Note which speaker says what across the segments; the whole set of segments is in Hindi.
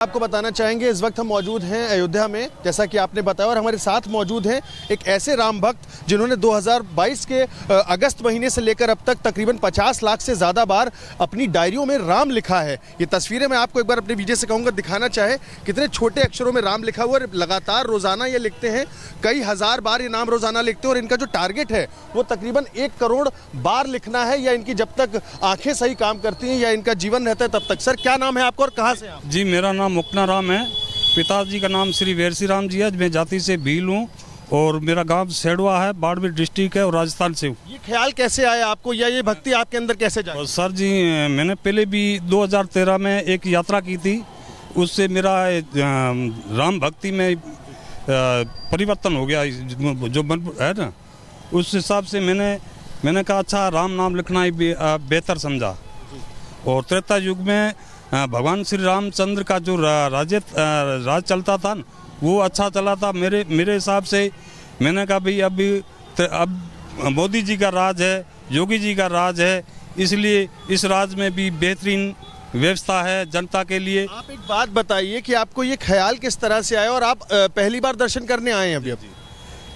Speaker 1: आपको बताना चाहेंगे इस वक्त हम मौजूद हैं अयोध्या में, जैसा कि आपने बताया, और हमारे साथ मौजूद हैं एक ऐसे राम भक्त जिन्होंने 2022 के अगस्त महीने से लेकर अब तक तकरीबन 50 लाख से ज़्यादा बार अपनी डायरियों में राम लिखा है। ये तस्वीरें मैं आपको एक बार अपने विजय से कहूँगा दिखाना चाहे, कितने छोटे अक्षरों में राम लिखा हुआ है। लगातार रोज़ाना ये लिखते हैं, कई हज़ार बार ये नाम रोज़ाना लिखते हैं और इनका जो टारगेट है वो तकरीबन 1 करोड़ बार लिखना है, या इनकी जब तक आँखें सही काम करती हैं या इनका जीवन रहता है तब तक। सर, क्या नाम है आपका और कहाँ से आप?
Speaker 2: जी, मेरा नाम मुक्ना राम है। पिताजी का नाम श्री वेरसी राम जी है। मैं जाति से भील हूँ और मेरा गांव सेडवा है, बाड़मेर डिस्ट्रिक्ट है और राजस्थान से हूँ।
Speaker 1: ये ख्याल कैसे आया आपको, या ये भक्ति आपके अंदर कैसे जागी?
Speaker 2: सर जी, मैंने पहले भी 2013 में एक यात्रा की थी, उससे मेरा राम भक्ति में परिवर्तन हो गया। जो मन है ना, उस हिसाब से मैंने कहा अच्छा राम नाम लिखना ही बेहतर समझा। और त्रेता युग में भगवान श्री रामचंद्र का जो राज चलता था न, वो अच्छा चला था मेरे हिसाब से। मैंने कहा भाई अब मोदी जी का राज है, योगी जी का राज है, इसलिए इस राज में भी बेहतरीन व्यवस्था है जनता के लिए।
Speaker 1: आप एक बात बताइए कि आपको ये ख्याल किस तरह से आया और आप पहली बार दर्शन करने आए हैं अभी?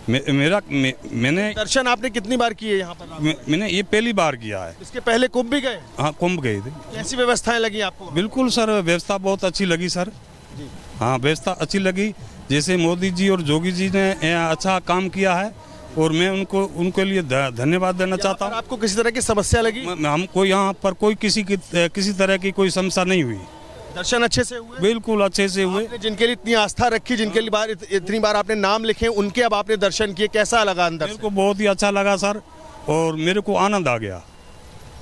Speaker 2: मैंने
Speaker 1: दर्शन आपने कितनी बार किए यहाँ पर?
Speaker 2: मैंने ये पहली बार किया है।
Speaker 1: इसके पहले कुंभ भी गए?
Speaker 2: हाँ, कुंभ गए थे।
Speaker 1: कैसी व्यवस्थाएं लगी आपको?
Speaker 2: बिल्कुल सर, व्यवस्था बहुत अच्छी लगी सर जी। हाँ, व्यवस्था अच्छी लगी। जैसे मोदी जी और योगी जी ने अच्छा काम किया है और मैं उनके लिए धन्यवाद देना चाहता हूँ।
Speaker 1: आपको किसी तरह की समस्या लगी?
Speaker 2: हमको यहाँ पर कोई किसी तरह की कोई समस्या नहीं हुई।
Speaker 1: दर्शन अच्छे से हुए?
Speaker 2: बिल्कुल अच्छे से हुए।
Speaker 1: जिनके लिए इतनी आस्था रखी, जिनके लिए इतनी बार आपने नाम लिखे, उनके अब आपने दर्शन किए, कैसा लगा अंदर?
Speaker 2: मेरे को बहुत ही अच्छा लगा सर और मेरे को आनंद आ गया।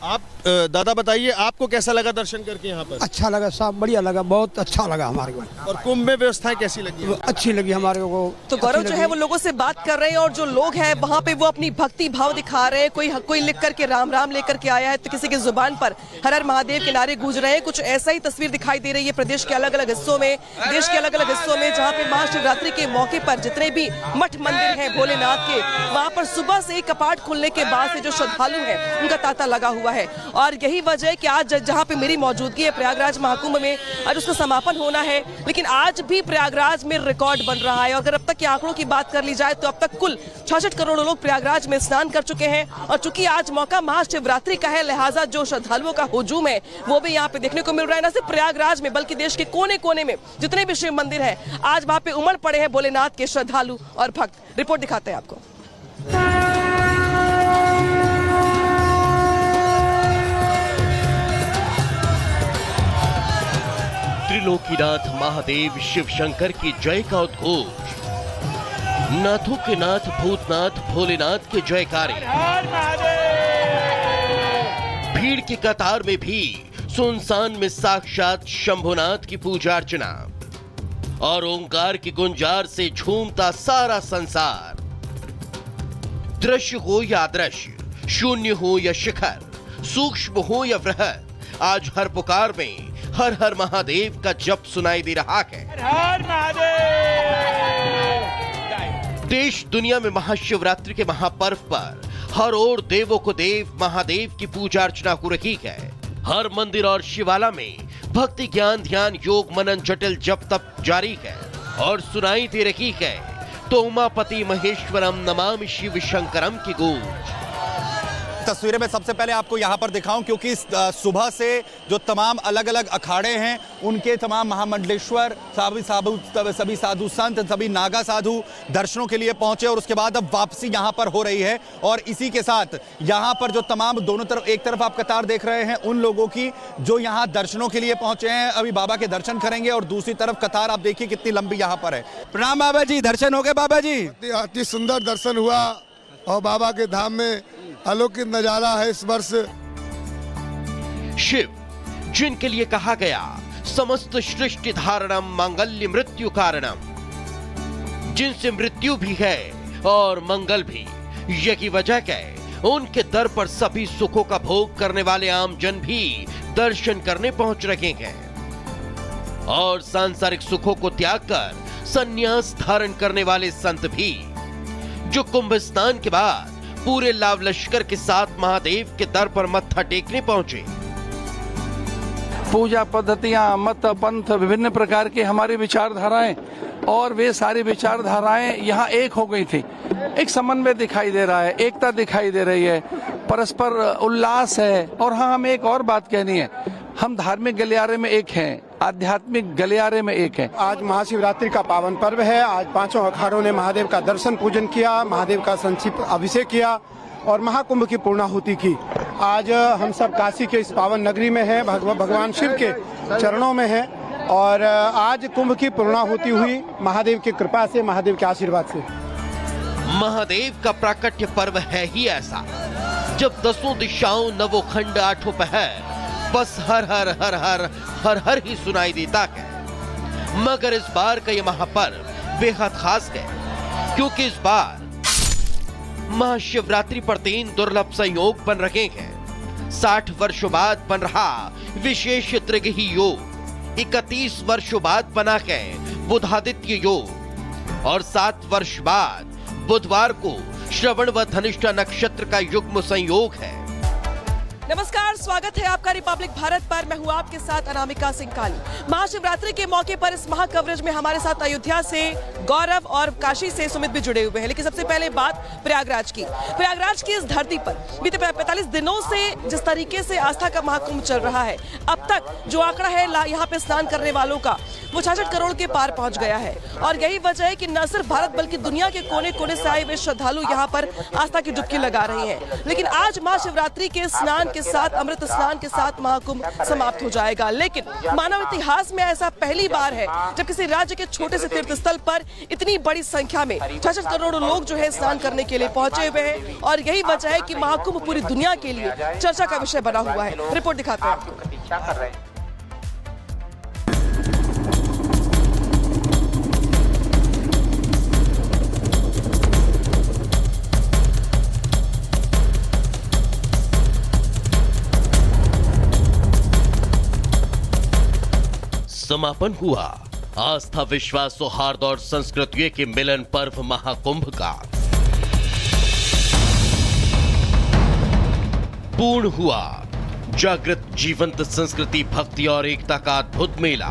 Speaker 1: आप दादा बताइए, आपको कैसा लगा दर्शन करके यहाँ पर?
Speaker 3: अच्छा लगा साहब, बढ़िया लगा, बहुत अच्छा लगा हमारे को।
Speaker 1: और कुंभ में व्यवस्थाएं कैसी लगी?
Speaker 3: अच्छी लगी हमारे को।
Speaker 4: तो गौरव जो है वो लोगों से बात कर रहे हैं और जो लोग हैं वहाँ पे वो अपनी भक्ति भाव दिखा रहे हैं। कोई लिख करके राम राम लेकर के आया है, तो किसी की जुबान पर हर हर महादेव के नारे गूंज रहे हैं। कुछ ऐसा ही तस्वीर दिखाई दे रही है प्रदेश के अलग अलग हिस्सों में, देश के अलग अलग हिस्सों में, जहाँ पे महाशिवरात्रि के मौके पर जितने भी मठ मंदिर हैं भोलेनाथ के, वहाँ पर सुबह से ही कपाट खुलने के बाद से जो श्रद्धालु है उनका तांता लगा हुआ है। और यही वजह है कि आज जहां पे मेरी मौजूदगी है प्रयागराज महाकुंभ में, आज उसका समापन होना है, लेकिन आज भी प्रयागराज में रिकॉर्ड बन रहा है। और अगर अब तक के आंकड़ों की बात कर ली जाए तो अब तक कुल 66 करोड़ लोग प्रयागराज में स्नान कर चुके हैं। और चूंकि आज मौका महाशिवरात्रि का है, लिहाजा जो श्रद्धालुओं का हुजूम है वो भी यहाँ पे देखने को मिल रहा है। न सिर्फ प्रयागराज में बल्कि देश के कोने कोने में जितने भी शिव मंदिर है, आज वहां पे उमड़ पड़े हैं भोलेनाथ के श्रद्धालु और भक्त। रिपोर्ट दिखाते हैं आपको।
Speaker 5: त्रिलोकीनाथ महादेव शिव शंकर की जय का उद्घोष, नाथों के नाथ भूतनाथ भोलेनाथ के जयकारे, भीड़ की कतार में भी सुनसान में साक्षात शंभुनाथ की पूजा अर्चना और ओंकार की गुंजार से झूमता सारा संसार। दृश्य हो या अदृश्य, शून्य हो या शिखर, सूक्ष्म हो या वृहद, आज हर पुकार में हर हर महादेव का जप सुनाई दे रहा है। हर महादेव! देश दुनिया में महाशिवरात्रि के महापर्व पर हर ओर देवों को देव महादेव की पूजा अर्चना हो रही है। हर मंदिर और शिवाला में भक्ति ज्ञान ध्यान योग मनन जटिल जप तप जारी है और सुनाई दे रही है तो उमापति महेश्वरम नमामि शिव शंकरम की गूंज।
Speaker 6: तस्वीरें मैं सबसे पहले आपको यहाँ पर दिखाऊं, क्योंकि सुबह से जो तमाम अलग अलग अखाड़े हैं उनके तमाम महामंडलेश्वर सभी साधु संत, सभी नागा साधु दर्शनों के लिए पहुंचे और उसके बाद अब वापसी यहाँ पर हो रही है। और इसी के साथ यहाँ पर जो तमाम दोनों तरफ, एक तरफ आप कतार देख रहे हैं उन लोगों की जो यहाँ दर्शनों के लिए पहुंचे हैं, अभी बाबा के दर्शन करेंगे, और दूसरी तरफ कतार आप देखिए कितनी लंबी यहाँ पर है। प्रणाम बाबा जी, दर्शन हो गए बाबा जी?
Speaker 7: अति सुंदर दर्शन हुआ और बाबा के धाम में अलौकिक नजारा है इस वर्ष।
Speaker 5: शिव, जिनके लिए कहा गया समस्त सृष्टि धारणम मांगल्य मृत्यु कारणम, जिनसे मृत्यु भी है और मंगल भी, यही वजह है उनके दर पर सभी सुखों का भोग करने वाले आम जन भी दर्शन करने पहुंच रहे हैं और सांसारिक सुखों को त्याग कर संन्यास धारण करने वाले संत भी, जो कुंभ स्नान के बाद पूरे लाव लश्कर के साथ महादेव के दर पर मत्था टेकने पहुंचे।
Speaker 8: पूजा पद्धतियाँ, मत, पंथ, विभिन्न प्रकार की हमारी विचारधाराएं, और वे सारी विचारधाराएं यहाँ एक हो गई थी। एक समन्वय दिखाई दे रहा है, एकता दिखाई दे रही है, परस्पर उल्लास है। और हाँ, हमें एक और बात कहनी है, हम धार्मिक गलियारे में एक हैं, आध्यात्मिक गलियारे में एक हैं।
Speaker 3: आज महाशिवरात्रि का पावन पर्व है। आज पांचों अखाड़ों ने महादेव का दर्शन पूजन किया, महादेव का संक्षिप्त अभिषेक किया और महाकुंभ की पूर्णाहुति की। आज हम सब काशी के इस पावन नगरी में हैं, भगवान शिव के चरणों में हैं, और आज कुंभ की पूर्णाहुति हुई महादेव की कृपा से, महादेव के आशीर्वाद से।
Speaker 5: महादेव का प्राकट्य पर्व है ही ऐसा, जब दसों दिशाओं नवो खंड आठों पहर बस हर हर हर हर हर हर ही सुनाई देता है। मगर इस बार का ये महापर्व बेहद खास है, क्योंकि इस बार महाशिवरात्रि पर 3 दुर्लभ संयोग बन रहे हैं। 60 वर्षों बाद बन रहा विशेष त्रिग्रही योग, 31 वर्षों बाद बना है बुधादित्य योग, और 7 वर्ष बाद बुधवार को श्रवण व धनिष्ठा नक्षत्र का युग्म संयोग है।
Speaker 4: नमस्कार, स्वागत है आपका रिपब्लिक भारत पर। मैं हूं आपके साथ अनामिका सिंह काली। महाशिवरात्रि के मौके पर इस महा कवरेज में हमारे साथ अयोध्या से गौरव और काशी से सुमित भी जुड़े हुए हैं। लेकिन सबसे पहले बात प्रयागराज की इस धरती पर बीते 45 दिनों से जिस तरीके से आस्था का महाकुंभ चल रहा है, अब तक जो आंकड़ा है यहाँ पे स्नान करने वालों का, वो 66 करोड़ के पार पहुंच गया है। और यही वजह है कि न सिर्फ भारत बल्कि दुनिया के कोने कोने से आए हुए श्रद्धालु यहाँ पर आस्था की डुबकी लगा रहे हैं। लेकिन आज महाशिवरात्रि के स्नान के साथ, अमृत स्नान के साथ महाकुंभ समाप्त हो जाएगा। लेकिन मानव इतिहास में ऐसा पहली बार है जब किसी राज्य के छोटे से तीर्थ स्थल पर इतनी बड़ी संख्या में 66 करोड़ लोग जो है स्नान करने के लिए पहुंचे हुए हैं। और यही वजह है कि महाकुंभ पूरी दुनिया के लिए चर्चा का विषय बना हुआ है। रिपोर्ट दिखाते हैं आपको।
Speaker 5: समापन हुआ आस्था, विश्वास, सौहार्द और संस्कृतियों के मिलन पर्व महाकुंभ का। पूर्ण हुआ जागृत जीवंत संस्कृति, भक्ति और एकता का अद्भुत मेला।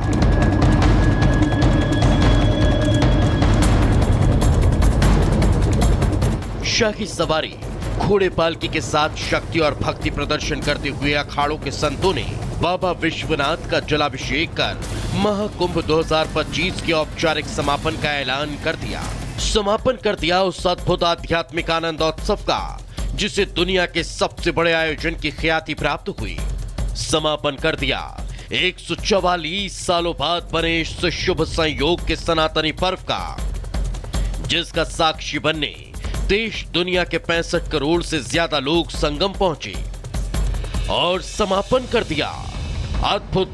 Speaker 5: शाही सवारी, घोड़े पालकी के साथ शक्ति और भक्ति प्रदर्शन करते हुए अखाड़ों के संतों ने बाबा विश्वनाथ का जलाभिषेक कर महाकुंभ 2025 के औपचारिक समापन का ऐलान कर दिया। समापन कर दिया उस अद्भुत आध्यात्मिक आनंदोत्सव का, जिसे दुनिया के सबसे बड़े आयोजन की ख्याति प्राप्त हुई। समापन कर दिया 144 सालों बाद बने इस शुभ संयोग के सनातनी पर्व का, जिसका साक्षी बनने देश दुनिया के 65 करोड़ से ज्यादा लोग संगम पहुंचे। और समापन कर दिया अद्भुत